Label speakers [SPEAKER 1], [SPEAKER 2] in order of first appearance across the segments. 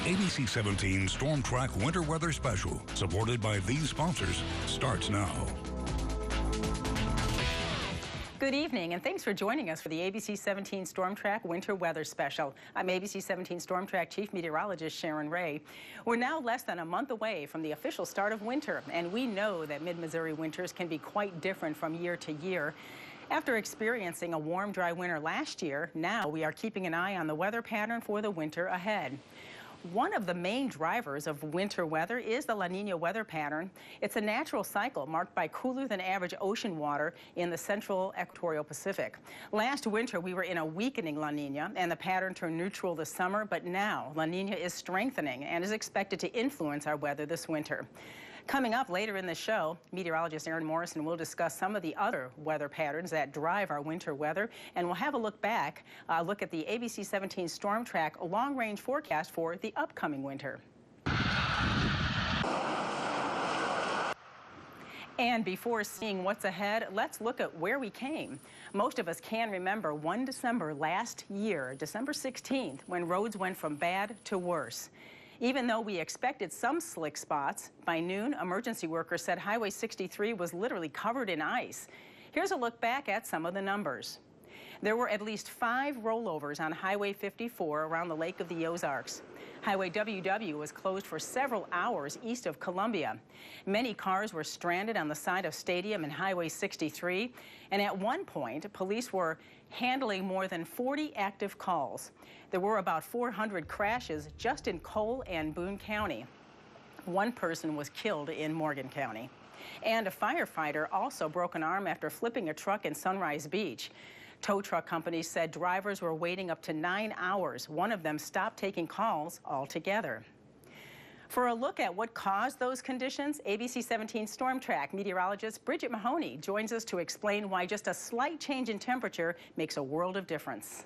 [SPEAKER 1] ABC 17 Storm Track Winter Weather Special, supported by these sponsors, starts now.
[SPEAKER 2] Good evening, and thanks for joining us for the ABC 17 Storm Track Winter Weather Special. I'm ABC 17 Storm Track Chief Meteorologist Sharon Ray. We're now less than a month away from the official start of winter, and we know that mid-Missouri winters can be quite different from year to year. After experiencing a warm, dry winter last year, now we are keeping an eye on the weather pattern for the winter ahead. One of the main drivers of winter weather is the La Nina weather pattern. It's a natural cycle marked by cooler than average ocean water in the central equatorial Pacific. Last winter, we were in a weakening La Nina, and the pattern turned neutral this summer, but now La Nina is strengthening and is expected to influence our weather this winter. Coming up later in the show, meteorologist Aaron Morrison will discuss some of the other weather patterns that drive our winter weather, and we'll have a look at the ABC 17 Storm Track long-range forecast for the upcoming winter. And before seeing what's ahead, let's look at where we came. Most of us can remember 1 December last year, December 16th, when roads went from bad to worse. Even though we expected some slick spots, by noon, emergency workers said Highway 63 was literally covered in ice. Here's a look back at some of the numbers. There were at least 5 rollovers on Highway 54 around the Lake of the Ozarks. Highway WW was closed for several hours east of Columbia. Many cars were stranded on the side of Stadium and Highway 63, and at one point, police were handling more than 40 active calls. There were about 400 crashes just in Cole and Boone County. One person was killed in Morgan County. And a firefighter also broke an arm after flipping a truck in Sunrise Beach. Tow truck companies said drivers were waiting up to 9 hours. One of them stopped taking calls altogether. For a look at what caused those conditions, ABC 17 Storm Track meteorologist Bridget Mahoney joins us to explain why just a slight change in temperature makes a world of difference.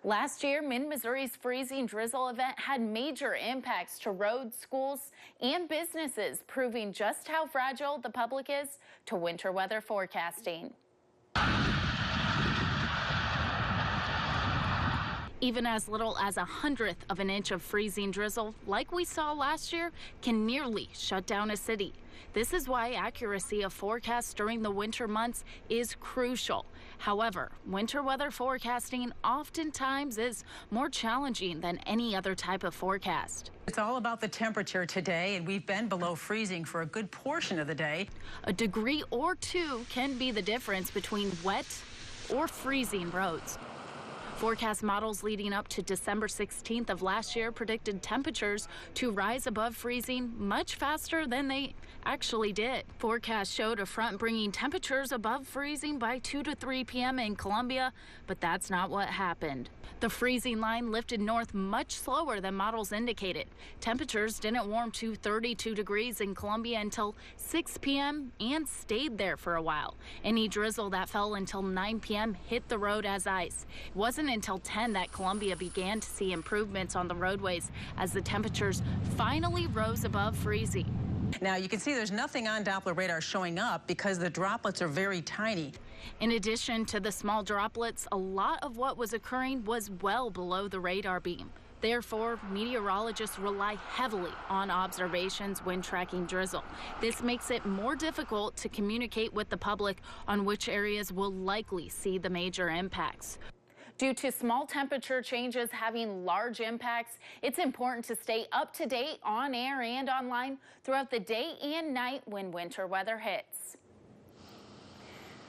[SPEAKER 3] Last year, Mid-Missouri's freezing drizzle event had major impacts to roads, schools, and businesses, proving just how fragile the public is to winter weather forecasting. Even as little as 1/100th of an inch of freezing drizzle, like we saw last year, can nearly shut down a city. This is why accuracy of forecasts during the winter months is crucial. However, winter weather forecasting oftentimes is more challenging than any other type of forecast.
[SPEAKER 2] It's all about the temperature today, and we've been below freezing for a good portion of the day.
[SPEAKER 3] A degree or 2 can be the difference between wet or freezing roads. Forecast models leading up to December 16th of last year predicted temperatures to rise above freezing much faster than they actually did. Forecasts showed a front bringing temperatures above freezing by 2 to 3 p.m. in Columbia, but that's not what happened. The freezing line lifted north much slower than models indicated. Temperatures didn't warm to 32 degrees in Columbia until 6 p.m. and stayed there for a while. Any drizzle that fell until 9 p.m. hit the road as ice. It wasn't until 10 that Columbia began to see improvements on the roadways as the temperatures finally rose above freezing.
[SPEAKER 2] Now you can see there's nothing on Doppler radar showing up because the droplets are very tiny.
[SPEAKER 3] In addition to the small droplets, a lot of what was occurring was well below the radar beam. Therefore, meteorologists rely heavily on observations when tracking drizzle. This makes it more difficult to communicate with the public on which areas will likely see the major impacts. Due to small temperature changes having large impacts, it's important to stay up to date on air and online throughout the day and night when winter weather hits.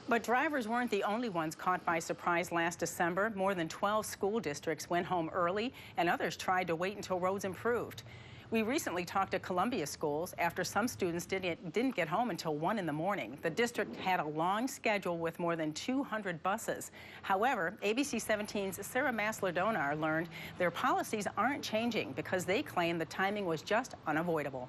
[SPEAKER 2] But drivers weren't the only ones caught by surprise last December. More than 12 school districts went home early, and others tried to wait until roads improved. We recently talked to Columbia schools after some students didn't get home until 1 in the morning. The district had a long schedule with more than 200 buses. However, ABC 17's Sarah Masler-Donar learned their policies aren't changing because they claim the timing was just unavoidable.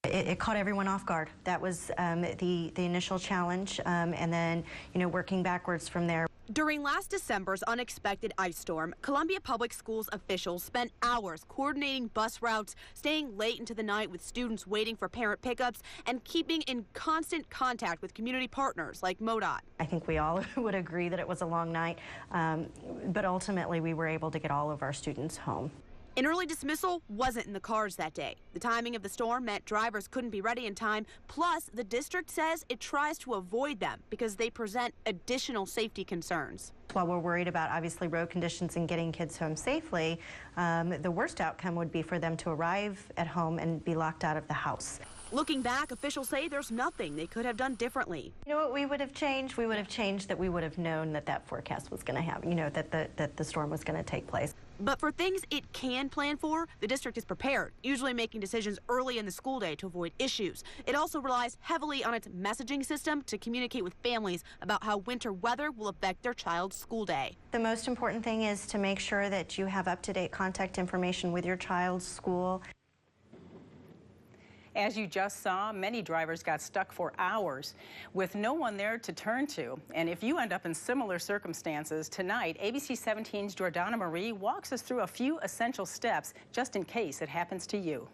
[SPEAKER 4] It caught everyone off guard. That was the initial challenge, and then, working backwards from there.
[SPEAKER 5] During last December's unexpected ice storm, Columbia Public Schools officials spent hours coordinating bus routes, staying late into the night with students waiting for parent pickups, and keeping in constant contact with community partners like MoDOT.
[SPEAKER 4] I think we all would agree that it was a long night, but ultimately we were able to get all of our students home.
[SPEAKER 5] An early dismissal wasn't in the cards that day. The timing of the storm meant drivers couldn't be ready in time. Plus, the district says it tries to avoid them because they present additional safety concerns.
[SPEAKER 4] While we're worried about obviously road conditions and getting kids home safely, the worst outcome would be for them to arrive at home and be locked out of the house.
[SPEAKER 5] Looking back, officials say there's nothing they could have done differently.
[SPEAKER 4] You know what we would have changed? We would have changed that we would have known that that forecast was going to happen, you know, that the storm was going to take place.
[SPEAKER 5] But for things it can plan for, the district is prepared, usually making decisions early in the school day to avoid issues. It also relies heavily on its messaging system to communicate with families about how winter weather will affect their child's school day.
[SPEAKER 4] The most important thing is to make sure that you have up-to-date contact information with your child's school.
[SPEAKER 2] As you just saw, many drivers got stuck for hours with no one there to turn to. And if you end up in similar circumstances tonight, ABC 17's Jordana Marie walks us through a few essential steps just in case it happens to you.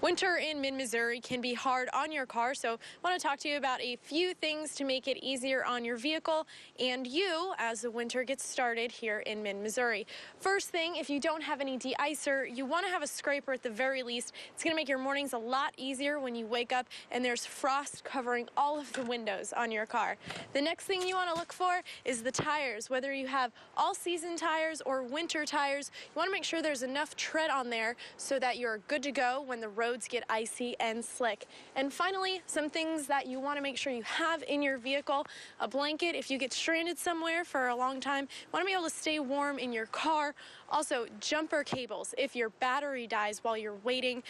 [SPEAKER 6] Winter in mid-Missouri can be hard on your car, so I want to talk to you about a few things to make it easier on your vehicle and you as the winter gets started here in mid-Missouri. First thing, if you don't have any de-icer, you want to have a scraper at the very least. It's going to make your mornings a lot easier when you wake up and there's frost covering all of the windows on your car. The next thing you want to look for is the tires. Whether you have all-season tires or winter tires, you want to make sure there's enough tread on there so that you're good to go when the roads get icy and slick. And finally, some things that you want to make sure you have in your vehicle: a blanket if you get stranded somewhere for a long time. You want to be able to stay warm in your car. Also, jumper cables if your battery dies while you're waiting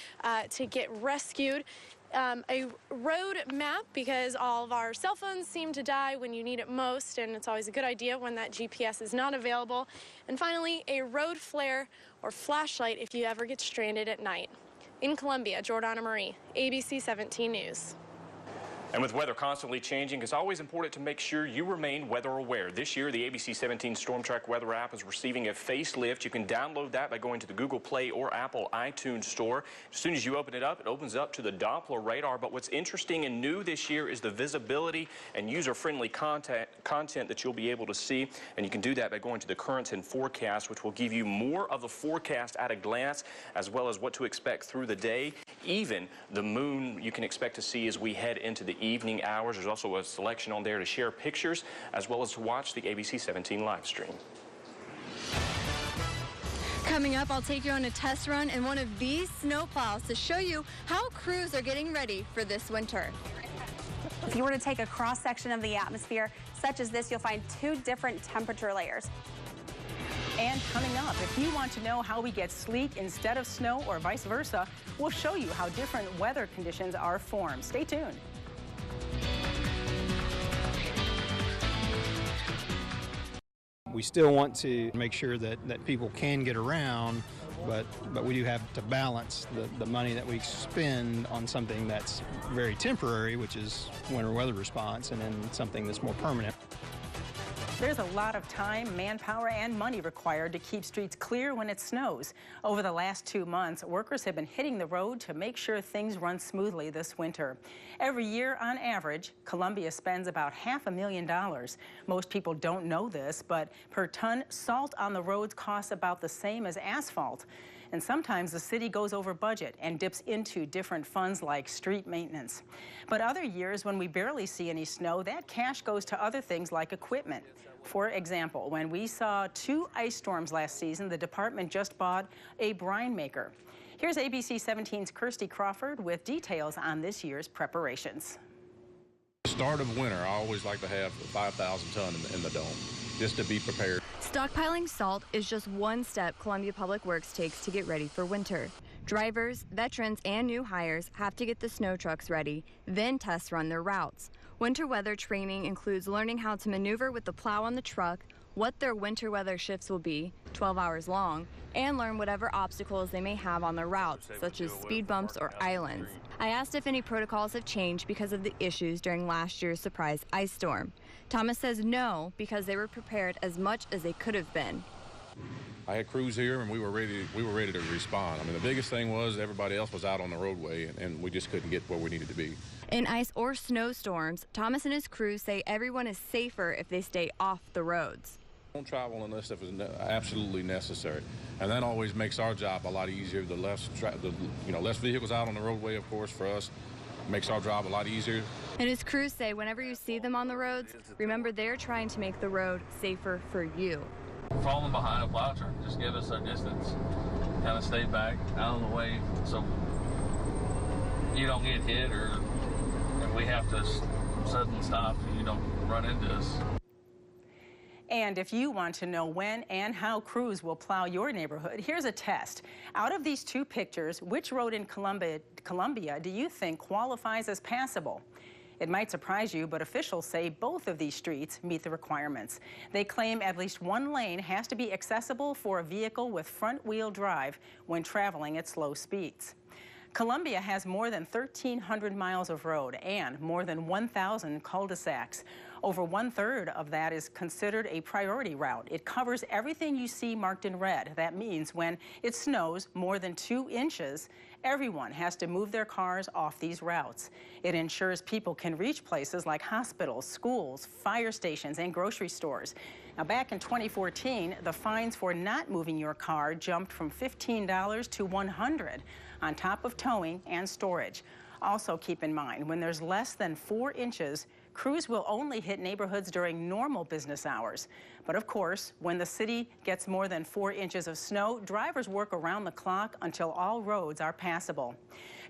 [SPEAKER 6] to get rescued. A road map, because all of our cell phones seem to die when you need it most, and it's always a good idea when that GPS is not available. And finally, a road flare or flashlight if you ever get stranded at night. In Columbia, Jordana Marie, ABC 17 News.
[SPEAKER 7] And with weather constantly changing, it's always important to make sure you remain weather aware. This year, the ABC 17 Storm Track weather app is receiving a facelift. You can download that by going to the Google Play or Apple iTunes store. As soon as you open it up, it opens up to the Doppler radar. But what's interesting and new this year is the visibility and user-friendly content that you'll be able to see. And you can do that by going to the currents and forecast, which will give you more of the forecast at a glance, as well as what to expect through the day. Even the moon you can expect to see as we head into the evening hours. There's also a selection on there to share pictures as well as to watch the ABC 17 live stream.
[SPEAKER 8] Coming up, I'll take you on a test run in one of these snowplows to show you how crews are getting ready for this winter.
[SPEAKER 9] If you were to take a cross-section of the atmosphere, such as this, you'll find two different temperature layers.
[SPEAKER 2] And coming up, if you want to know how we get sleet instead of snow or vice versa, we'll show you how different weather conditions are formed. Stay tuned.
[SPEAKER 10] We still want to make sure that people can get around, but we do have to balance the money that we spend on something that's very temporary, which is winter weather response, and then something that's more permanent.
[SPEAKER 2] There's a lot of time, manpower, and money required to keep streets clear when it snows. Over the last 2 months, workers have been hitting the road to make sure things run smoothly this winter. Every year, on average, Columbia spends about $500,000. Most people don't know this, but per ton, salt on the roads costs about the same as asphalt. And sometimes the city goes over budget and dips into different funds like street maintenance. But other years, when we barely see any snow, that cash goes to other things like equipment. For example, when we saw 2 ice storms last season, the department just bought a brine maker. Here's ABC 17's Kirsty Crawford with details on this year's preparations.
[SPEAKER 11] Start of winter, I always like to have 5,000 ton in the dome, just to be prepared.
[SPEAKER 8] Stockpiling salt is just one step Columbia Public Works takes to get ready for winter. Drivers, veterans, and new hires have to get the snow trucks ready, then test run their routes. Winter weather training includes learning how to maneuver with the plow on the truck, what their winter weather shifts will be, 12 hours long, and learn whatever obstacles they may have on their routes, such as speed bumps or islands. I asked if any protocols have changed because of the issues during last year's surprise ice storm. Thomas says no, because they were prepared as much as they could have been.
[SPEAKER 11] I had crews here, and we were ready to respond. I mean, the biggest thing was everybody else was out on the roadway, and we just couldn't get where we needed to be.
[SPEAKER 8] In ice or snowstorms, Thomas and his crew say everyone is safer if they stay off the roads.
[SPEAKER 11] Don't travel unless it is absolutely necessary. And that always makes our job a lot easier. The less vehicles out on the roadway, of course, for us, makes our job a lot easier.
[SPEAKER 8] And as crews say, whenever you see them on the roads, remember they're trying to make the road safer for you.
[SPEAKER 12] Falling behind a plow truck, just give us our distance. Kind of stay back, out of the way, so you don't get hit or if we have to suddenly stop so you don't run into us.
[SPEAKER 2] And if you want to know when and how crews will plow your neighborhood, here's a test. Out of these two pictures, which road in Columbia do you think qualifies as passable? It might surprise you, but officials say both of these streets meet the requirements. They claim at least one lane has to be accessible for a vehicle with front-wheel drive when traveling at slow speeds. Columbia has more than 1,300 miles of road and more than 1,000 cul-de-sacs. Over 1/3 of that is considered a priority route. It covers everything you see marked in red. That means when it snows more than 2 inches, everyone has to move their cars off these routes. It ensures people can reach places like hospitals, schools, fire stations, and grocery stores. Now, back in 2014, the fines for not moving your car jumped from $15 to $100 on top of towing and storage. Also keep in mind, when there's less than 4 inches, crews will only hit neighborhoods during normal business hours. But of course, when the city gets more than 4 inches of snow, drivers work around the clock until all roads are passable.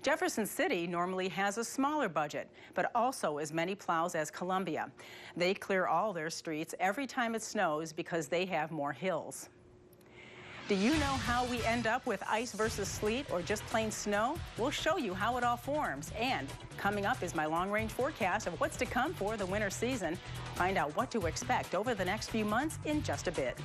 [SPEAKER 2] Jefferson City normally has a smaller budget, but also as many plows as Columbia. They clear all their streets every time it snows because they have more hills. Do you know how we end up with ice versus sleet or just plain snow? We'll show you how it all forms. And coming up is my long-range forecast of what's to come for the winter season. Find out what to expect over the next few months in just a bit.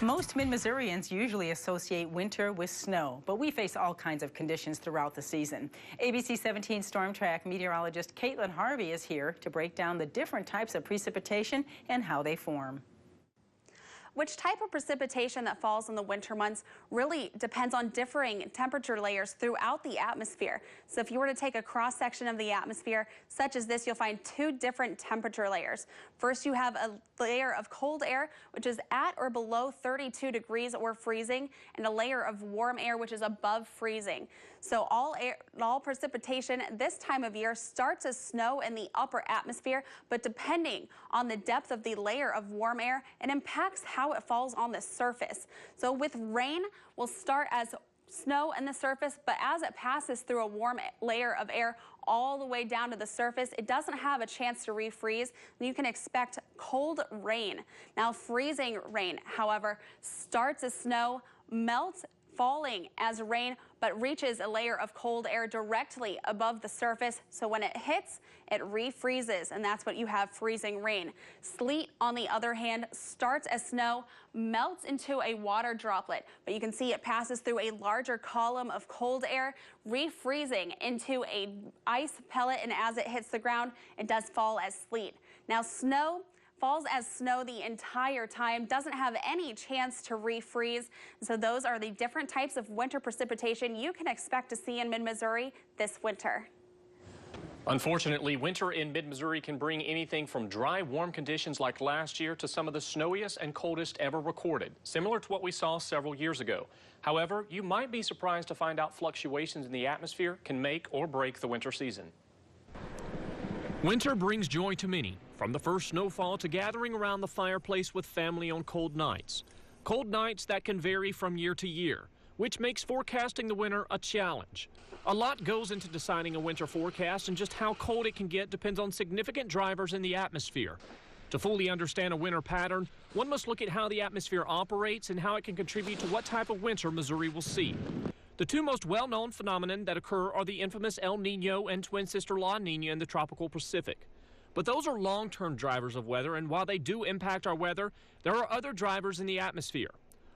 [SPEAKER 2] Most Mid-Missourians usually associate winter with snow, but we face all kinds of conditions throughout the season. ABC 17 Storm Track meteorologist Caitlin Harvey is here to break down the different types of precipitation and how they form.
[SPEAKER 9] Which type of precipitation that falls in the winter months really depends on differing temperature layers throughout the atmosphere. So if you were to take a cross-section of the atmosphere, such as this, you'll find 2 different temperature layers. First, you have a layer of cold air, which is at or below 32 degrees or freezing, and a layer of warm air, which is above freezing. So all precipitation this time of year starts as snow in the upper atmosphere, but depending on the depth of the layer of warm air, it impacts how it falls on the surface. So with rain, we'll start as snow in the surface, but as it passes through a warm layer of air all the way down to the surface, it doesn't have a chance to refreeze. You can expect cold rain. Now, freezing rain, however, starts as snow, melts, falling as rain, but reaches a layer of cold air directly above the surface. So when it hits, it refreezes, and that's what you have, freezing rain. Sleet, on the other hand, starts as snow, melts into a water droplet, but you can see it passes through a larger column of cold air, refreezing into a ice pellet, and as it hits the ground, it does fall as sleet. Now, snow falls as snow the entire time, doesn't have any chance to refreeze. So those are the different types of winter precipitation you can expect to see in mid-Missouri this winter.
[SPEAKER 7] Unfortunately, winter in mid-Missouri can bring anything from dry, warm conditions like last year to some of the snowiest and coldest ever recorded, similar to what we saw several years ago. However, you might be surprised to find out fluctuations in the atmosphere can make or break the winter season. Winter brings joy to many, from the first snowfall to gathering around the fireplace with family on cold nights. Cold nights that can vary from year to year, which makes forecasting the winter a challenge. A lot goes into deciding a winter forecast, and just how cold it can get depends on significant drivers in the atmosphere. To fully understand a winter pattern, one must look at how the atmosphere operates and how it can contribute to what type of winter Missouri will see. The two most well-known phenomena that occur are the infamous El Nino and twin sister La Nina in the tropical Pacific. But those are long-term drivers of weather, and while they do impact our weather, there are other drivers in the atmosphere.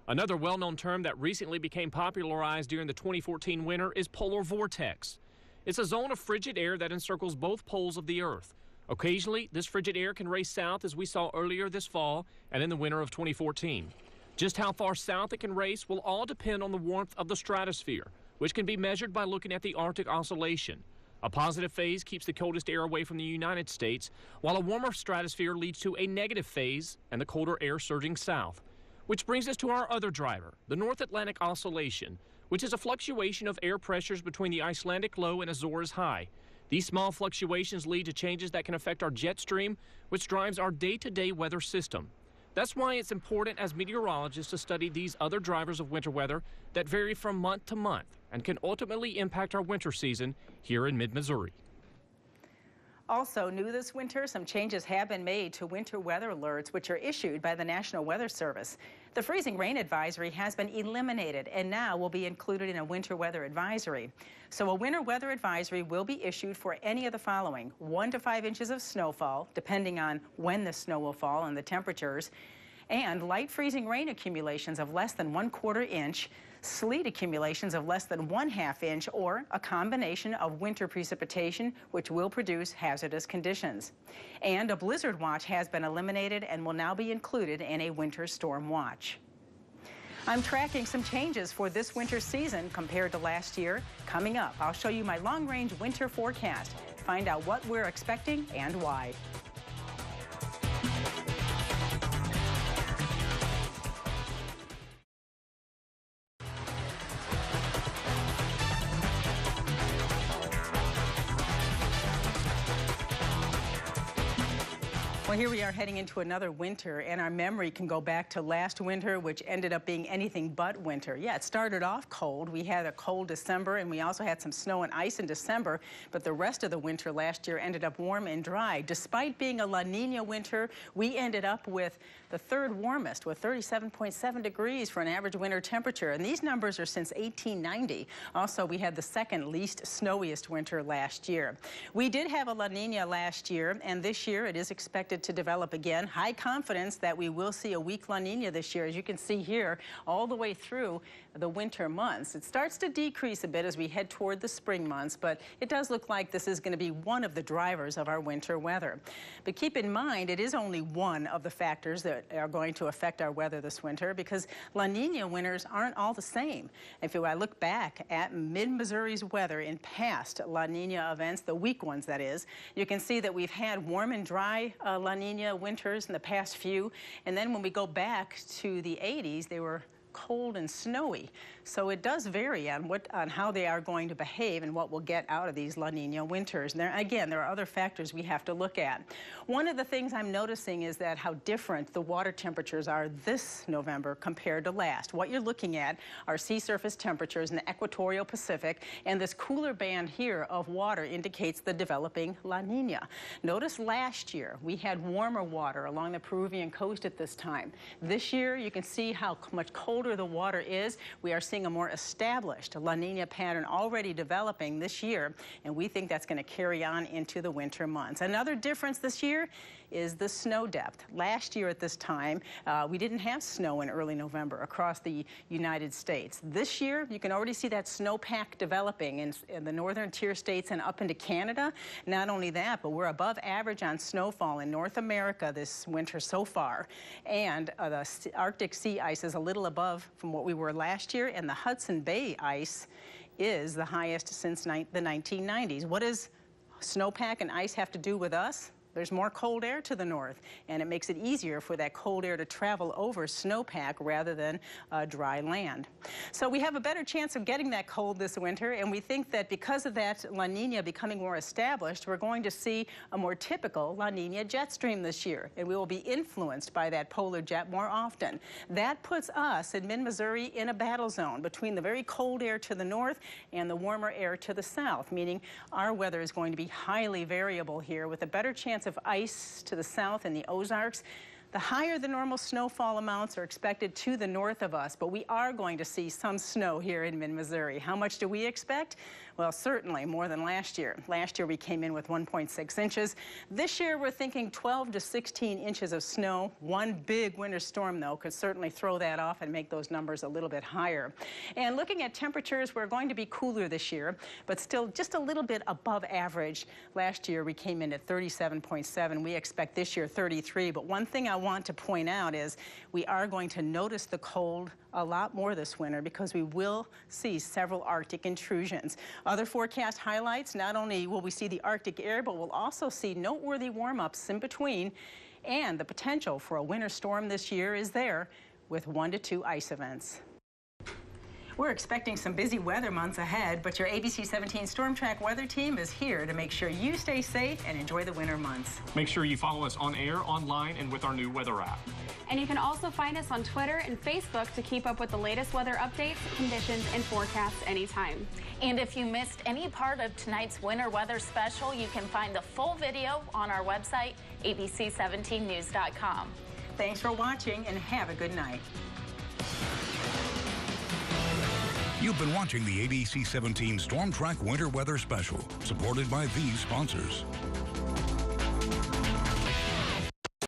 [SPEAKER 7] Another well-known term that recently became popularized during the 2014 winter is polar vortex. It's a zone of frigid air that encircles both poles of the Earth. Occasionally, this frigid air can race south, as we saw earlier this fall and in the winter of 2014.
[SPEAKER 13] Just how far south it can race will all depend on the warmth of the stratosphere, which can be measured by looking at the Arctic Oscillation. A positive phase keeps the coldest air away from the United States, while a warmer stratosphere leads to a negative phase and the colder air surging south. Which brings us to our other driver, the North Atlantic Oscillation, which is a fluctuation of air pressures between the Icelandic low and Azores high. These small fluctuations lead to changes that can affect our jet stream, which drives our day-to-day weather system. That's why it's important as meteorologists to study these other drivers of winter weather that vary from month to month and can ultimately impact our winter season here in mid-Missouri.
[SPEAKER 2] Also new this winter, some changes have been made to winter weather alerts, which are issued by the National Weather Service. The freezing rain advisory has been eliminated and now will be included in a winter weather advisory. So a winter weather advisory will be issued for any of the following: 1 to 5 inches of snowfall, depending on when the snow will fall and the temperatures, and light freezing rain accumulations of less than 1/4 inch, sleet accumulations of less than 1/2 inch, or a combination of winter precipitation, which will produce hazardous conditions. And a blizzard watch has been eliminated and will now be included in a winter storm watch. I'm tracking some changes for this winter season compared to last year. Coming up, I'll show you my long-range winter forecast. Find out what we're expecting and why. Well, here we are heading into another winter, and our memory can go back to last winter, which ended up being anything but winter. Yeah, it started off cold. We had a cold December, and we also had some snow and ice in December, but the rest of the winter last year ended up warm and dry. Despite being a La Nina winter, we ended up with the third warmest, with 37.7 degrees for an average winter temperature, and these numbers are since 1890. Also, we had the second least snowiest winter last year. We did have a La Nina last year, and this year it is expected to develop again. High confidence that we will see a weak La Nina this year, as you can see here, all the way through the winter months. It starts to decrease a bit as we head toward the spring months, but it does look like this is going to be one of the drivers of our winter weather. But keep in mind, it is only one of the factors that are going to affect our weather this winter, because La Nina winters aren't all the same. If I look back at mid-Missouri's weather in past La Nina events, the weak ones that is, you can see that we've had warm and dry La Nina winters in the past few, and then when we go back to the 80s, they were cold and snowy. So it does vary on how they are going to behave and what we'll get out of these La Nina winters. And there are other factors we have to look at. One of the things I'm noticing is that how different the water temperatures are this November compared to last. What you're looking at are sea surface temperatures in the equatorial Pacific, and this cooler band here of water indicates the developing La Nina. Notice last year we had warmer water along the Peruvian coast at this time. This year you can see how much colder the water is. We are seeing a more established La Nina pattern already developing this year, and we think that's going to carry on into the winter months. Another difference this year is the snow depth. Last year at this time, we didn't have snow in early November across the United States. This year, you can already see that snowpack developing in the northern tier states and up into Canada. Not only that, but we're above average on snowfall in North America this winter so far. And the Arctic sea ice is a little above from what we were last year, and the Hudson Bay ice is the highest since the 1990s. What does snowpack and ice have to do with us? There's more cold air to the north, and it makes it easier for that cold air to travel over snowpack rather than dry land. So we have a better chance of getting that cold this winter, and we think that because of that La Nina becoming more established, we're going to see a more typical La Nina jet stream this year, and we will be influenced by that polar jet more often. That puts us in mid-Missouri in a battle zone between the very cold air to the north and the warmer air to the south, meaning our weather is going to be highly variable here with a better chance of ice to the south in the Ozarks. The higher the normal snowfall amounts are expected to the north of us, but we are going to see some snow here in mid-Missouri. How much do we expect? Well, certainly more than last year. Last year we came in with 1.6 inches. This year we're thinking 12 to 16 inches of snow. One big winter storm, though, could certainly throw that off and make those numbers a little bit higher. And looking at temperatures, we're going to be cooler this year, but still just a little bit above average. Last year we came in at 37.7. We expect this year 33. But one thing I want to point out is we are going to notice the cold a lot more this winter because we will see several Arctic intrusions. Other forecast highlights, not only will we see the Arctic air, but we'll also see noteworthy warm-ups in between, and the potential for a winter storm this year is there with 1 to 2 ice events. We're expecting some busy weather months ahead, but your ABC 17 Storm Track weather team is here to make sure you stay safe and enjoy the winter months.
[SPEAKER 13] Make sure you follow us on air, online, and with our new weather app.
[SPEAKER 9] And you can also find us on Twitter and Facebook to keep up with the latest weather updates, conditions, and forecasts anytime.
[SPEAKER 3] And if you missed any part of tonight's winter weather special, you can find the full video on our website, abc17news.com.
[SPEAKER 2] Thanks for watching and have a good night.
[SPEAKER 1] You've been watching the ABC 17 Storm Track Winter Weather Special, supported by these sponsors.